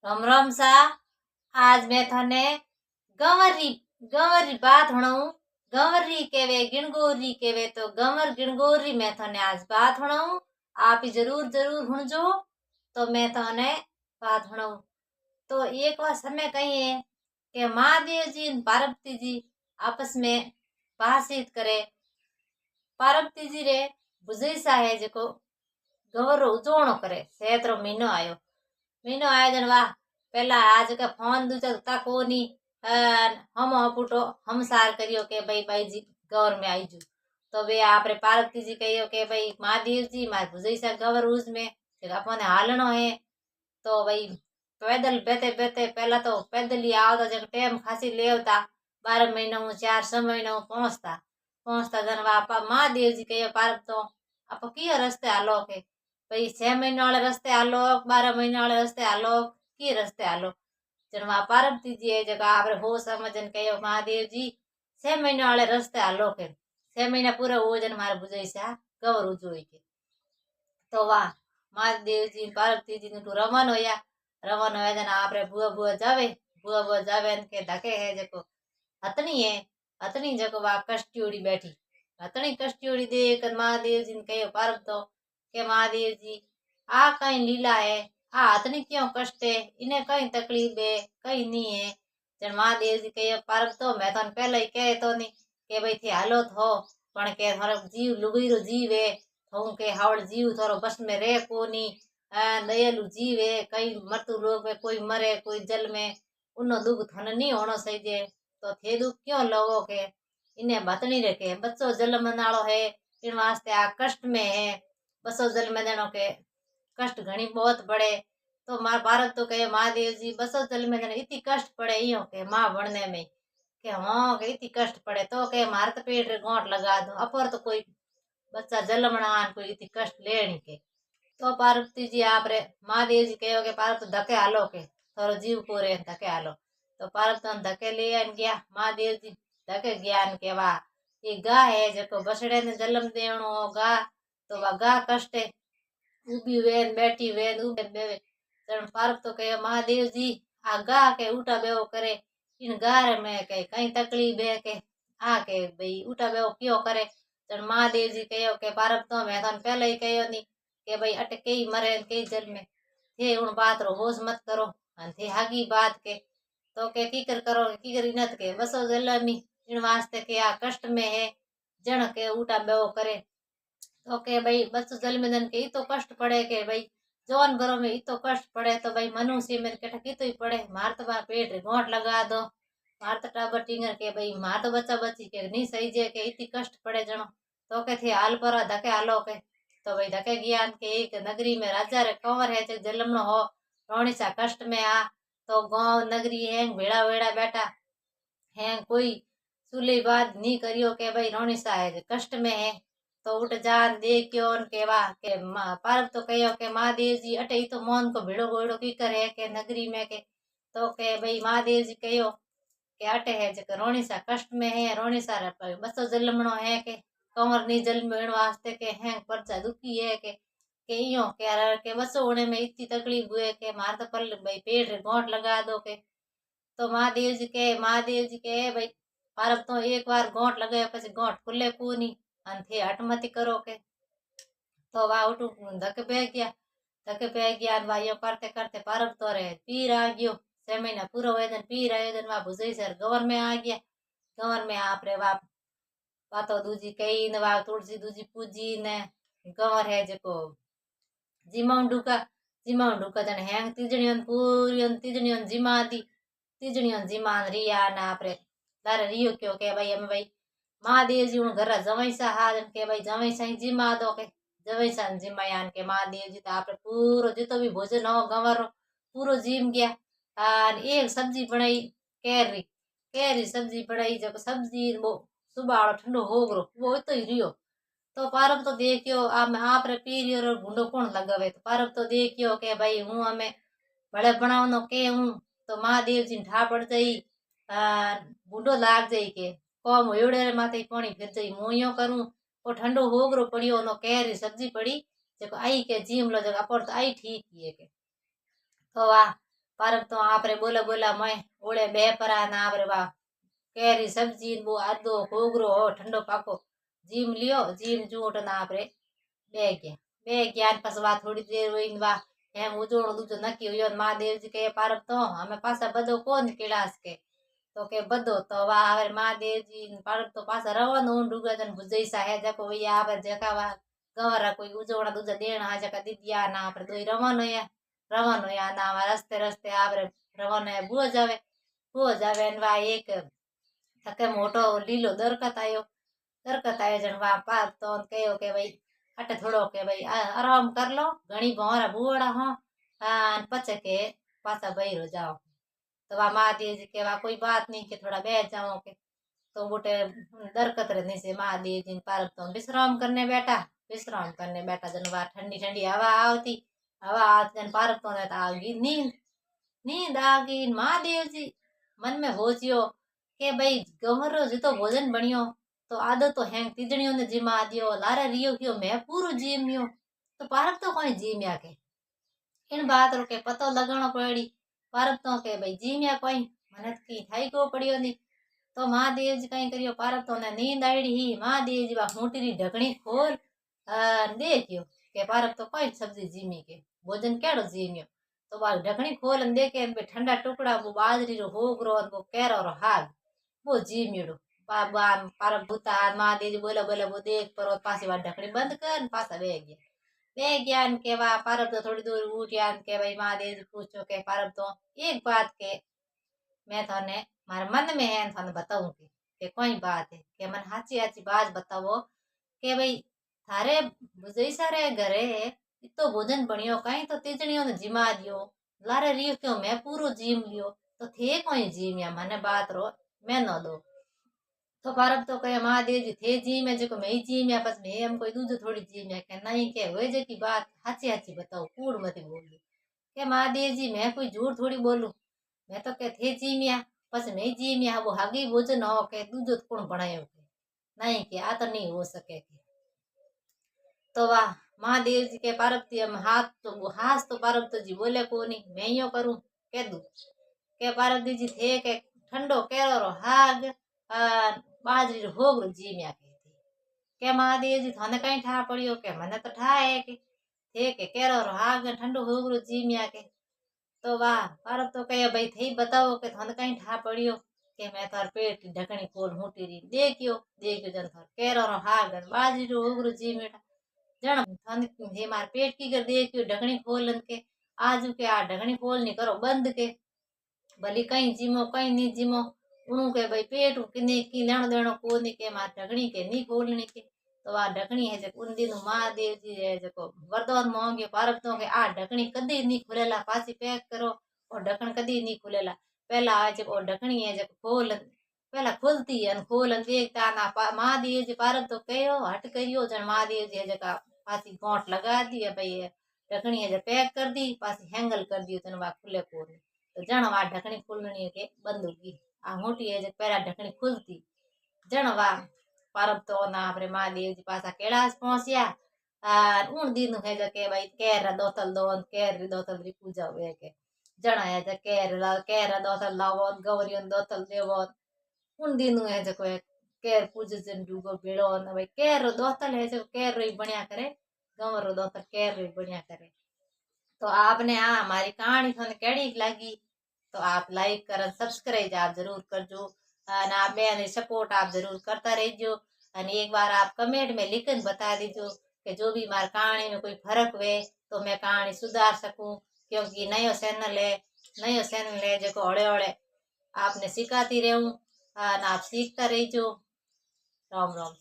राम राम सा। आज मैं थाने गंवरी गंवरी बात हणाऊं। गंवरी केवे गिणगोरी केवे तो गंवर गिणगोरी मैं थाने आज बात हणाऊं। आप ही जरूर जरूर हुणजो। तो मैं थाने बात हणाऊं। तो एक बार समय कही है कि महादेव जी और पार्वती जी आपस में बातचीत करे। पार्वती जी रे बुझईसा है जो गंवर उजोणो करे। सेतरो महीनो आयो जन वाह पहला आज का फोन दूजा ता कोनी हम पुटो हम सार करियो के भाई जी गौर में आई जू। तो वे आपरे पार्वती जी कहियो के भाई महादेव जी मार भुजई सा गवर उज में अपने हालनो है। तो भाई पैदल बेते बेते पहला तो पैदल ही आवता जब टाइम खासी लेवता 12 महीना 4 महीना पहुंचता पहुंचता जन वापा महादेव जी कहियो पार्व तो आप कियो रस्ते हालो के भाई 6 महीने वाले रस्ते हालो 12 महीने वाले रस्ते हालो की रस्ते हालो। जन वहां पार्वती जी है जगह आपरे हो समझन कहो महादेव जी 6 महीने वाले रस्ते हालो के 6 महीना पूरा हो जन मारे बुझई सा गवर उजोई के। तो वाह महादेव जी पार्वती जी ने रमन होया जन आपरे बुआ बुआ जावे के धके है जको हतनी है हतनी जको वा कष्टियोड़ी बैठी हतनी कष्टियोड़ी देख महादेव जी ने कहो पार्व तो के महादेव जी आ कई लीला है आ हतनी क्यों कष्ट है इन्हें कई तकलीफ है कई नहीं है। जन महादेव जी कहे पार्व तो मैं तो पहले ही कहे तो नहीं के भाई थे हालो थो पण के थारो जीव लुगीरो जीव है थों के हावड़ जीव थारो बस में रहे कोनी दयालु जीव है कई मृत्यु लोग में कोई मरे कोई जल में उनो दुख थन नहीं होना चाहिए। तो थे दुख क्यों लोगो के इन्हें बतनी रखे बच्चों जन्म नालो है इन वास्ते आ कष्ट में है बसो जन्म देनो के कष्ट घनी बहुत पड़े। तो मार भारत तो कहे महादेव जी बसो जन्म देने इतनी कष्ट पड़े यो के माँ बनने में के हाँ के इतनी कष्ट पड़े तो के मार तो पेट रे गोंठ लगा दो अपर तो कोई बच्चा जन्मना कोई इतनी कष्ट लेनी के। तो पार्वती जी आप रे महादेव जी कहो के पार्वती धके हालो के थोरो जीव को रे धके हालो। तो पार्वती धके ले गया महादेव जी धके ज्ञान के वाह ये गा है जो बसड़े ने जन्म देनो गा तो वह गा कष्ट है उभी वेन बैठी वेन उबे बेवे तरण पार्व तो कहे महादेव जी आ गा के उठा बेवो करे इन गारे में के कई तकलीफ है के आ के भाई उठा बेवो क्यों करे। तरण महादेव जी कहो के पार्व तो मैं तो पहले ही कहो नहीं के भाई अटे कई मरे कई जल में थे उन बात रो होश मत करो अन थे हागी बात के तो के की कर करो की करी नत के बसो जलनी इन वास्ते के आ कष्ट में है जण के उठा बेवो करे। तो के भाई बस जल में जन के तो कष्ट पड़े के भाई जौन भरो में इतो कष्ट पड़े तो भाई मनुष्य मेरे के ठकी तो ही पड़े मार तो बार पेट रे गोंठ लगा दो मार तो टाबर टिंगर के भाई मार तो बच्चा बच्ची के नहीं सही जे के इतनी कष्ट पड़े जनो। तो के थे हाल पर धके हालो के तो भाई धके ज्ञान के एक नगरी में राजा रे कंवर है जलमनो हो रोणी सा कष्ट में आ तो गांव नगरी है भेड़ा वेड़ा बैठा है कोई सुली बात नहीं करियो के भाई रोणी सा है कष्ट में है। तो उठ जान देखियो के वाह के पार्व तो कहो के महादेव जी अटे ही तो मोहन को भिड़ो गोड़ो की करे के नगरी में के तो के भाई महादेव जी कहो के अटे है जो रोणी सा कष्ट में है रोणी सा बसो जलमणो है के कंवर नी जन्म वास्ते के हैं परचा दुखी है के यो के बसो होने में इतनी तकलीफ हुए के मार तो पल भाई पेट रे गोंठ लगा दो के। तो महादेव जी के भाई पार्व तो एक बार गोंठ लगाया पछी गोंठ खुले कोनी अन थे हट मती करो के। तो वा उठू धक बह गया भाइयों करते करते पार्व तो रे पीर आ गयो 6 महीना पूरा हुए जन पीर आयो जन वा भुजई सर गवर में आ गया गवर में आप रे वा बातो दूजी कही ने वा तुलसी दूजी पूजी ने गवर है जको जिमाउंडू का जन हैंग तीजणियन पूरी तीजणियन जिमा दी तीजणियों जिमान रिया ना आपरे तारे रियो क्यों के भाई हम भाई महादेव जी उन घर जवाई सा हाजन के भाई जवाई सा जिमा दो के जवाई सा जिमायान के महादेव जी तो आपरे पूरो जितो भी भोजन हो गंवर पूरो जिम गया और एक सब्जी बनाई कैरी कैरी सब्जी बनाई जब सब्जी वो सुबह वालो ठंडो हो गयो वो तो ही रियो। तो पारब तो देखियो आप रे पीरियो रो गुंडो कौन लगावे तो पारब तो देखियो के भाई हूँ हमें भले बनावनो के हूँ तो महादेव जी ढा पड़ जाई बूढ़ो लाग जाई के कम होड़े माथे पानी फिर जाई मुँ यो करूँ वो ठंडो होगरो पड़ियो नो कैरी सब्जी पड़ी जको आई के जीम लो जगह पर तो आई ठीक ही है के। तो वाह पारब तो आपरे बोला बोला मैं ओले बे परा ना आपरे वाह केरी सब्जी वो आदो खोगरो हो ठंडो पाको जीम लियो जीम जूट ना आपरे बे गया ने पसवा थोड़ी देर होई वा एम उजोड़ो दूजो नक्की हुयो महादेव जी के पारब तो हमें पासा बदो कोन केलास के तो के बदो तो वा आवे महादेव जी पारब तो पासा रवनो डुगा जन बुजई सा है जको वे आवे जका वा गवरा कोई उजोड़ा दूजा देना आ जका दीदिया ना आपरे दोई रवनो या ना रस्ते रस्ते आपरे रवनो बुआ जावे ने वा एक थके मोटो लीलो दरकत आयो जन वा पार तो कहो के भाई अटे थोड़ो के भाई आराम कर लो घणी भौरा बुआड़ा हो पचे के पासा बहिरो जाओ तो वह महादेव जी के वह कोई बात नहीं के थोड़ा बैठ जाओ के तो बूटे दरकत रहने से महादेव जी पारब तो विश्राम करने बैठा जन वह ठंडी ठंडी हवा आती जन पारब तो आगी नींद आ गई महादेव जी मन में हो जियो के भाई गंवर रो जितो भोजन बनियो तो आदत तो हैंग तीजणियों ने जिमा दियो लारे रियो कियो मैं पूरो जीमियो तो पारब तो कोई जीम्या के इन बात रो के पतो लगाणो पड़ी पारब तो के भाई जीम्या कोई मनत की थाई को पड़ियो नी तो महादेव जी कहीं करियो पारब तो ने नींद आईडी ही महादेव जी वा मोटी ढकणी खोल देखियो के पारब तो कोई सब्जी जीमी के भोजन केड़ो जीमियो तो बा ढकणी खोल देखे ठंडा टुकड़ा वो बाजरी रो होगरो वो केरो रो हाग वो जीमियो पारब भूता महादेव जी बोला बोला वो देख पर पासी वा ढकणी बंद कर पासा वे ज्ञान के वा पारब तो थोड़ी दूर उठ्या के भाई महादेव जी पूछो के पारब तो एक बात के मैं थाने मारे मन में है थाने बताऊं के कोई बात है के मन हाची हाची बात बताओ के भाई थारे बुझई सारे घरे इतो भोजन बनियो कहीं तो तीजणियों ने जिमा दियो लारे रियो क्यों मैं पूरो जीम लियो तो थे कोई जीम या मने बात रो मैं न दो तो पारब तो कहे महादेव जी थे जी में जो मैं जी में बस मैं हम कोई दूध थोड़ी जी में के नहीं के हुए जे की बात हाची हाची बताओ कूड़ मत बोलू के महादेव जी मैं कोई झूठ थोड़ी बोलू मैं तो के थे जी में बस मैं जी में वो हागी भोजन हो के दूध कौन बनायो के नहीं के आ तो नहीं हो सके के तो वाह महादेव जी के पारब हम हाथ तो पारब तो जी बोले को नहीं मैं यो करूं के दू के पारब जी थे के ठंडो केरो रो हाग बाजरी रो होगरो जी में के महादेव जी थाने कहीं ठा पड़ियो के मने तो ठा है के थे के केरो रो हाग ठंडो होगरो जी में तो वाह पारब तो कहे भाई थे बताओ के थाने कहीं ठा पड़ियो के मैं तार पेट की ढकनी खोल मोटी री देखियो जन थार केरो रो हाग बाजरी रो होगरो जी में जन थाने हे मार पेट की कर देखियो ढकनी खोलन के आजू के आ ढकनी खोल नहीं करो बंद के भली कहीं जिमो कहीं नहीं जिमो उनु के भाई पेट किने की लेनो देनो को नहीं के मार ढकनी के नहीं खोलनी के तो आ ढकनी है जो उन दिन महादेव जी है जो वरदान मांगे पारब तो के आ ढकनी कदी नहीं खुलेला पासी पैक करो और ढक्कन कदी नहीं खुलेला पहला आज वो ढकनी है जो खोल पहला खुलती है खोल देखता ना महादेव जी पारब तो कहो हट करियो जन महादेव जी जका पासी गोंठ लगा दी है भाई ढकनी है जो पैक कर दी पासी हैंगल कर दियो तन वा खुले को तो जन वा ढकनी खुलनी के बंद होगी आ मोटी है जो पहला ढकनी खुलती जन वा पारब तो ना अपने महादेव जी पासा कैलाश पहुंचिया उन दिन है जो के भाई केर दोतल दोन केर दोतल री पूजा हुए के जन है जो केर दोतल लावो गौरियन दोतल देवो उन दिन है जो केर पूज जन डूगो बेड़ो न भाई केर दोतल है जो केर री बढ़िया करे गंवर दोतल केर री बढ़िया करे तो आपने हमारी कहानी थाने केड़ी लगी तो आप लाइक कर सब्सक्राइब आप जरूर करजो और आप मेरे सपोर्ट आप जरूर करता रहिजो और एक बार आप कमेंट में लिखकर बता दीजो कि जो भी हमारी कहानी में कोई फर्क हुए तो मैं कहानी सुधार सकूं क्योंकि नयो चैनल है जो हौले हौले आपने सिखाती रहूं और आप सीखता रहिजो राम राम।